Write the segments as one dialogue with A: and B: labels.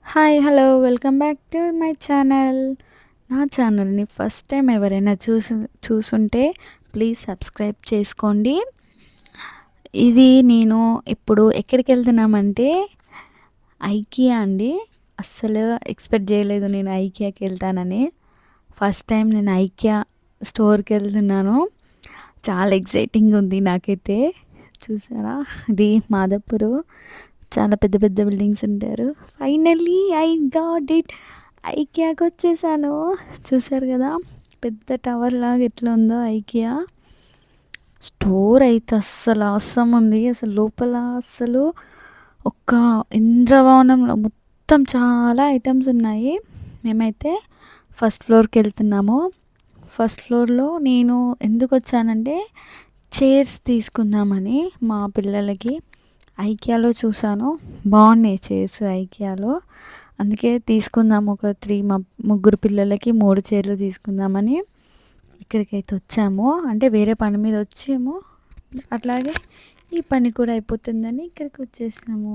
A: Hi! Hello! Welcome back to my channel. నా ఛానల్‌ని first time ఎవరైనా చూసుంటే ప్లీజ్ సబ్స్క్రైబ్ చేసుకోండి. ఇది నేను ఇప్పుడు ఎక్కడికెళ్తున్నామంటే ఐకియా అండి. అస్సలు ఎక్స్‌పెక్ట్ జేయలేదు నేను ఐకియాకెళ్తానని. ఫస్ట్ టైం నేను ఐకియా స్టోర్‌కెళ్తున్నాను. చాలా ఎక్సైటింగుంది నాకైతే. చూసారా? ఇది మాదాపూరు. చాలా పెద్ద పెద్ద బిల్డింగ్స్ ఉంటారు. Finally I got it. ఐకియాకొచ్చేసాను. చూసారు గదా! పెద్ద టవర్ లాగా ఎట్లా ఉందో ఐకియా. స్టోర్ అయితే అస్సలు ఆసమ్ ఉంది. అసలు లోపల అస్సలు ఒక ఇంద్రభవనంలో మొత్తం చాలా ఐటెమ్స్ ఉన్నాయి. మేమైతే ఫస్ట్ ఫ్లోర్‌కెళ్తున్నాము. ఫస్ట్ ఫ్లోర్‌లో నేను ఎందుకొచ్చానంటే చైర్స్ తీసుకుందామని మా పిల్లలకి ఐకియాలో చూసాను. బాగున్నాయి చైర్స్ ఐకియాలో. అందుకే తీసుకుందాం ఒక ముగ్గురు పిల్లలకి 3 చైర్లు తీసుకుందామని ఇక్కడికైతే వచ్చాము. అంటే వేరే పని మీద వచ్చాము. అట్లాగే ఈ పని కూడా అయిపోతుందని ఇక్కడికి వచ్చేసాము.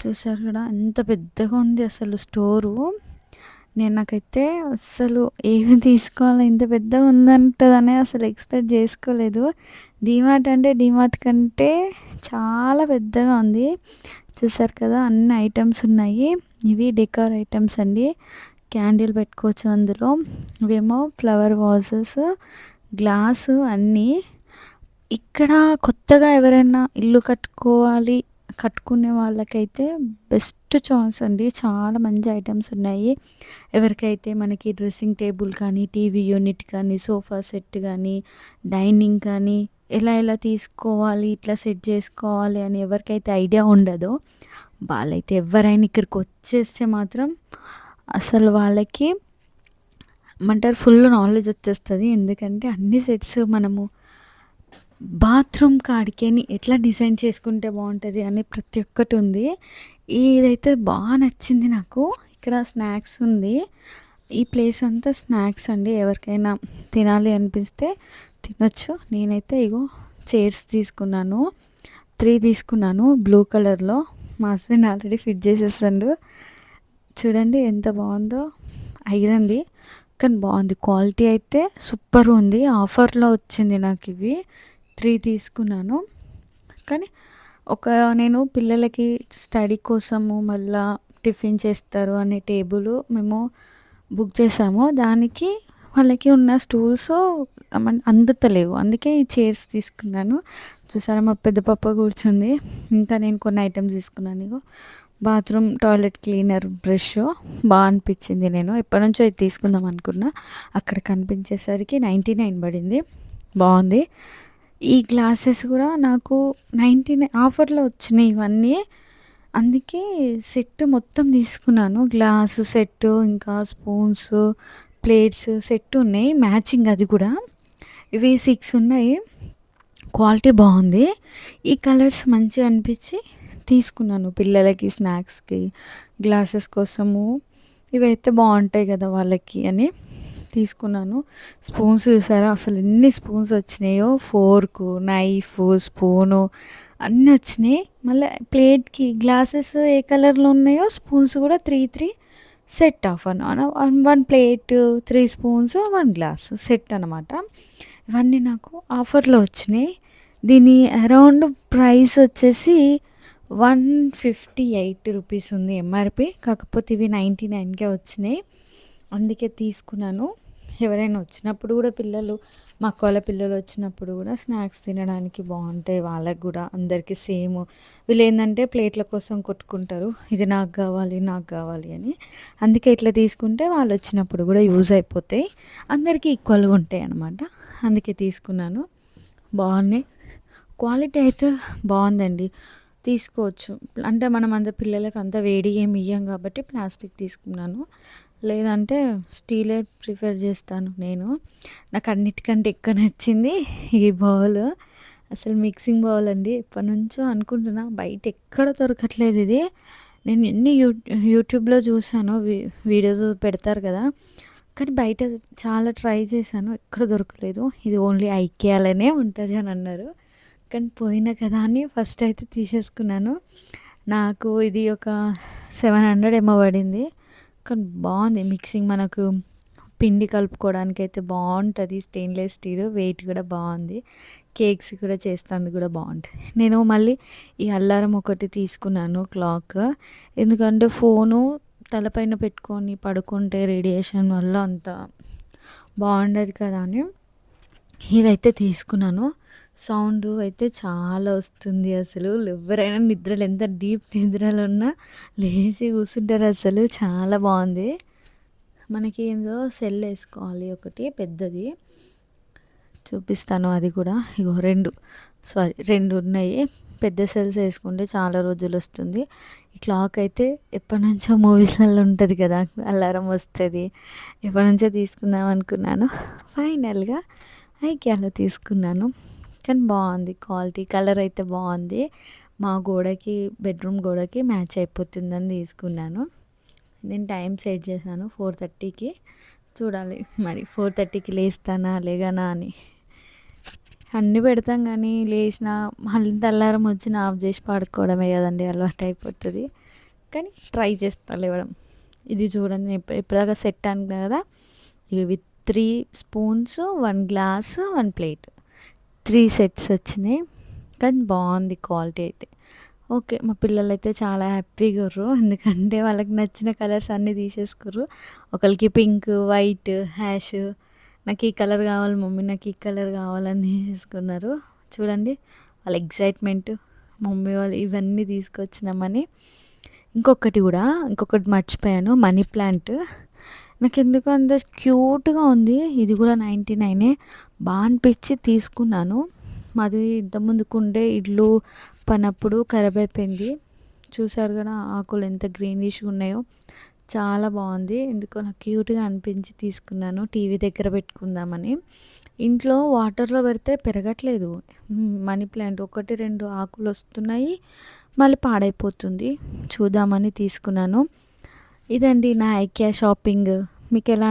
A: చూసారు కదా ఎంత పెద్దగా ఉంది అసలు స్టోరు. నాకైతే అస్సలు ఏమి తీసుకోవాలి ఇంత పెద్దగా ఉందంటదని అసలు ఎక్స్పెక్ట్ చేసుకోలేదు. డీమార్ట్ అంటే డీమార్ట్ కంటే చాలా పెద్దగా ఉంది. చూసారు కదా అన్ని ఐటమ్స్ ఉన్నాయి. ఇవి డెకర్ ఐటమ్స్ అండి. క్యాండిల్ పెట్టుకోవచ్చు అందులో. ఇవేమో ఫ్లవర్ వాజెస్, గ్లాసు అన్నీ. ఇక్కడ కొత్తగా ఎవరైనా ఇల్లు కట్టుకునే వాళ్ళకైతే బెస్ట్ చాయిస్ అండి. చాలా మంచి ఐటమ్స్ ఉన్నాయి. ఎవరికైతే మనకి డ్రెస్సింగ్ టేబుల్ కానీ, టీవీ యూనిట్ కానీ, సోఫా సెట్ కానీ, డైనింగ్ కానీ ఎలా తీసుకోవాలి, ఇట్లా సెట్ చేసుకోవాలి అని ఎవరికైతే ఐడియా ఉండదో వాళ్ళైతే ఎవరైనా ఇక్కడికి వచ్చేస్తే మాత్రం అసలు వాళ్ళకి ఏమంటారు ఫుల్ నాలెడ్జ్ వచ్చేస్తుంది. ఎందుకంటే అన్ని సెట్స్ మనము బాత్రూమ్ కాడికేని ఎట్లా డిజైన్ చేసుకుంటే బాగుంటుంది అని ప్రతి ఒక్కటి ఉంది. ఇదైతే బాగా నచ్చింది నాకు. ఇక్కడ స్నాక్స్ ఉంది. ఈ ప్లేస్ అంతా స్నాక్స్ అండి. ఎవరికైనా తినాలి అనిపిస్తే తినొచ్చు. నేనైతే ఇగో చైర్స్ తీసుకున్నాను. 3 తీసుకున్నాను బ్లూ కలర్‌లో. మా హస్బెండ్ ఆల్రెడీ ఫిట్ చేసేసాడు. చూడండి ఎంత బాగుందో. ఐరన్‌ది కానీ బాగుంది. క్వాలిటీ అయితే సూపర్ ఉంది. ఆఫర్‌లో వచ్చింది నాకు ఇవి. 3 తీసుకున్నాను. కానీ నేను పిల్లలకి స్టడీ కోసము మళ్ళా టిఫిన్ చేస్తారు అనే టేబుల్ మేము బుక్ చేసాము. దానికి వాళ్ళకి ఉన్న స్టూల్స్ అందుతలేవు. అందుకే ఈ చైర్స్ తీసుకున్నాను. చూసారా మా పెద్ద పాప కూర్చుంది. ఇంకా నేను కొన్ని ఐటెమ్స్ తీసుకున్నాను. ఇగో బాత్రూమ్ టాయిలెట్ క్లీనర్ బ్రష్ బాగా అనిపించింది. నేను ఎప్పటినుంచో ఇది తీసుకుందాం అనుకున్నా. అక్కడ కనిపించేసరికి 99 పడింది. బాగుంది. ఈ గ్లాసెస్ కూడా నాకు 99 ఆఫర్‌లో వచ్చినాయి ఇవన్నీ. అందుకే సెట్ మొత్తం తీసుకున్నాను. గ్లాస్ సెట్టు, ఇంకా స్పూన్స్, ప్లేట్స్ సెట్ ఉన్నాయి. మ్యాచింగ్ అది కూడా. ఇవి 6 ఉన్నాయి. క్వాలిటీ బాగుంది. ఈ కలర్స్ మంచిగా అనిపించి తీసుకున్నాను. పిల్లలకి స్నాక్స్‌కి, గ్లాసెస్ కోసము ఇవైతే బాగుంటాయి కదా వాళ్ళకి అని తీసుకున్నాను. స్పూన్స్ చూసారా అసలు ఎన్ని స్పూన్స్ వచ్చినాయో. ఫోర్కు, నైఫ్, స్పూను అన్నీ వచ్చినాయి. మళ్ళీ ప్లేట్‌కి గ్లాసెస్ ఏ కలర్‌లో ఉన్నాయో స్పూన్స్ కూడా 3 set of 1 plate, 3 spoons, 1 glass set అనమాట. ఇవన్నీ నాకు ఆఫర్‌లో వచ్చినాయి. దీని అరౌండ్ ప్రైస్ వచ్చేసి 158 రూపీస్ ఉంది ఎంఆర్‌పి. కాకపోతే ఇవి 99కే వచ్చినాయి. అందుకే తీసుకున్నాను. ఎవరైనా వచ్చినప్పుడు కూడా మా అక్కోళ్ళ పిల్లలు వచ్చినప్పుడు కూడా స్నాక్స్ తినడానికి బాగుంటాయి. వాళ్ళకి కూడా అందరికీ సేమ్. వీళ్ళేందంటే ప్లేట్ల కోసం కొట్టుకుంటారు. ఇది నాకు కావాలి అని. అందుకే ఇట్లా తీసుకుంటే వాళ్ళు వచ్చినప్పుడు కూడా యూజ్ అయిపోతాయి. అందరికీ ఈక్వల్‌గా ఉంటాయి అన్నమాట. అందుకే తీసుకున్నాను. బాగున్నాయి. క్వాలిటీ అయితే బాగుందండి. తీసుకోవచ్చు. అంటే మనం పిల్లలకి అంత వేడి ఏమి ఇయ్యం కాబట్టి ప్లాస్టిక్ తీసుకున్నాను. లేదంటే స్టీలే ప్రిఫర్ చేస్తాను నేను. నాకు అన్నిటికంటే ఎక్కువ నచ్చింది ఈ బౌల్. అసలు మిక్సింగ్ బౌల్ అండి. ఎప్పటినుంచో అనుకుంటున్నా బయట ఎక్కడ దొరకట్లేదు ఇది. నేను ఎన్ని యూట్యూబ్‌లో చూసాను. వీడియోస్ పెడతారు కదా! కానీ బయట చాలా ట్రై చేశాను. ఎక్కడ దొరకలేదు. ఇది ఓన్లీ ఐకియాలోనే ఉంటది అని అన్నారు. కానీ పోయినా కదా అని ఫస్ట్ అయితే తీసేసుకున్నాను. నాకు ఇది ఒక 700 ఏమో పడింది. కానీ బావుంది మిక్సింగ్ మనకు పిండి కలుపుకోవడానికైతే బావుంటది. స్టెయిన్‌లెస్ స్టీల్ వెయిట్ కూడా బావుంది. కేక్స్ కూడా చేస్తాందుకు కూడా బావుంటది. నేను మళ్ళీ ఈ అల్లారం ఒకటి తీసుకున్నాను క్లాక్. ఎందుకంటే ఫోను తలపైన పెట్టుకొని పడుకుంటే రేడియేషన్ వల్ల అంత బావుండదు కదా అని ఇదైతే తీసుకున్నాను. సౌండ్ అయితే చాలా వస్తుంది అసలు. ఎవ్వరైనా నిద్రలో ఎంత డీప్ నిద్రలో ఉన్నా లేచి కూర్చుంటారు అసలు. చాలా బావుంది. మనకి ఏందో సెల్ ఏసుకోవాలి ఒకటి పెద్దది. చూపిస్తాను అది కూడా. ఇగో 2 ఉన్నాయి. పెద్ద సెల్స్ ఏసుకుంటే చాలా రోజులొస్తుంది. ఈ క్లాక్ అయితే ఎప్పటినుంచో మూవీస్‌లలో ఉంటది కదా! అలారం వస్తది. ఎప్పటినుంచో తీసుకుందాం అనుకున్నాను. ఫైనల్‌గా ఐకియాలో తీసుకున్నాను. కానీ బావుంది క్వాలిటీ. కలర్ అయితే బావుంది. మా గోడకి బెడ్‌రూమ్ గోడకి మ్యాచ్ అయిపోతుందని తీసుకున్నాను. నేను టైం సెట్ చేశాను 4:30కి. చూడాలి మరి 4:30కి లేస్తానా? లెగనా అని. అన్నీ పెడతాం గానీ, లేసినా మళ్ళీ తెల్లారం వచ్చినా ఆఫ్ జేసి పడుకోవడమే గదండీ అలవాటయిపోతది. కానీ ట్రై చేస్తా లేవడం. ఇది చూడండి నేను ఇప్పటిదాకా సెట్ అన్నా గదా! ఇవి 3 స్పూన్స్, 1 గ్లాస్, 1 ప్లేట్. 3 సెట్స్ వచ్చినాయి. కానీ బావుంది క్వాలిటీ అయితే. ఓకే. మా పిల్లలైతే చాలా హ్యాపీగుర్రు. ఎందుకంటే వాళ్ళకి నచ్చిన కలర్స్ అన్నీ తీసేసుకుర్రు. ఒకళ్ళకి పింక్, వైట్, హ్యాష్ నాకు ఈ కలర్ కావాలి మమ్మీ, నాకు ఈ కలర్ కావాలని తీసేసుకున్నారు. చూడండి వాళ్ళ ఎక్సైట్‌మెంట్. మమ్మీ వాళ్ళు ఇవన్నీ తీసుకొచ్చినామని. ఇంకొకటి మర్చిపోయాను మనీ ప్లాంట్. నాకెందుకో అంత క్యూట్‌గా ఉంది. ఇది కూడా 99 బా అనిపించి తీసుకున్నాను. మాది ఇంతకుముందుకుండే ఇల్లు పనప్పుడు ఖరాబయిపోయింది. చూసారు గదా! ఆకులు ఎంత గ్రీనిష్‌గా ఉన్నాయో. చాలా బావుంది. ఎందుకో నాకు క్యూట్‌గా అనిపించి తీసుకున్నాను. టీవీ దగ్గర పెట్టుకుందామని. ఇంట్లో వాటర్‌లో పెడితే పెరగట్లేదు. Money plant 1, 2 ఆకులొస్తున్నాయి. మళ్ళీ పాడైపోతుంది. చూద్దామని తీసుకున్నాను. ఇదండి నా ఐకియా షాపింగ్. మీకెలా